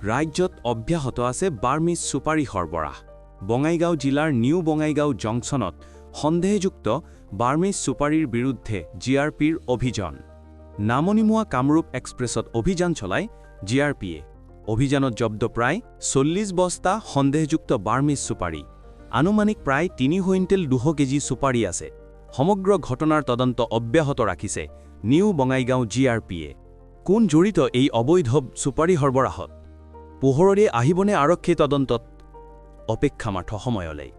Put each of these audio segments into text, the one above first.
ৰাজ্যত অব্যাহত আছে বাৰ্মিজ চুপাৰী সৰবৰাহ। বঙাইগাঁও জিলাৰ নিউ বঙাইগাঁও জংচনত সন্দেহযুক্ত বাৰ্মিজ চুপাৰীৰ বিৰুদ্ধে জিআৰপিৰ অভিযান। নামনিমুৱা কামৰূপ এক্সপ্ৰেছত অভিযান চলায় জিআৰপিয়ে। অভিযানত জব্দ প্ৰায় 40 বস্তা সন্দেহযুক্ত বাৰ্মিজ চুপাৰী। আনুমানিক প্ৰায় 3.2 কেজি চুপাৰী আছে। সমগ্ৰ ঘটনাৰ তদন্ত অব্যাহত ৰাখিছে নিউ বঙাইগাঁও জিআৰপিয়ে। কোন জড়িত এই অবৈধ চুপাৰী সৰবৰাহত? পোহৰৰে আহিবনে আৰক্ষী তদন্তত? অপেক্ষা মাথো সময়লৈ।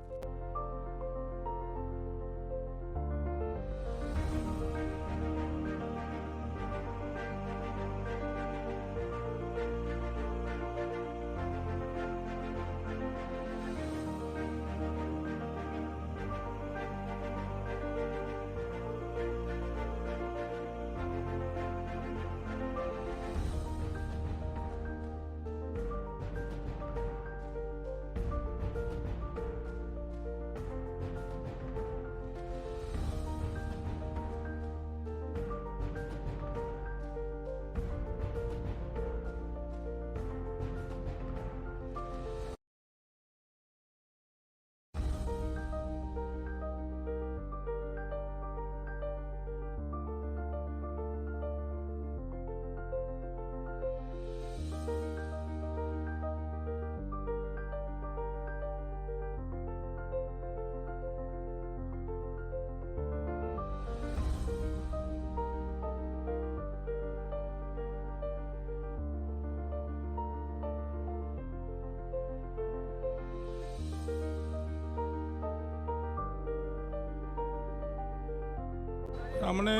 তাৰমানে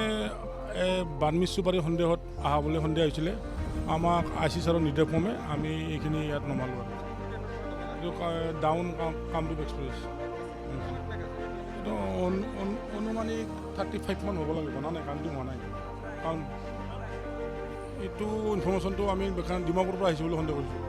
বাৰ্মিজ চুপাৰী সন্দেহত অহা বুলি সন্দেহ হৈছিলে। আমাক আইচি ছাৰৰ নিৰ্দেশমৰ্মে আমি এইখিনি ইয়াত নমালোঁ আৰু এইটো ডাউন কামৰূপ এক্সপ্ৰেছ। এইটো অনুমানিক 35 মান হ'ব লাগে, জনা নাই কামটো হোৱা নাই। কাৰণ এইটো ইনফৰ্মেশ্যনটো আমি ডিমাপুৰৰ পৰা আহিছোঁ বুলি সন্দেহ কৰিছোঁ।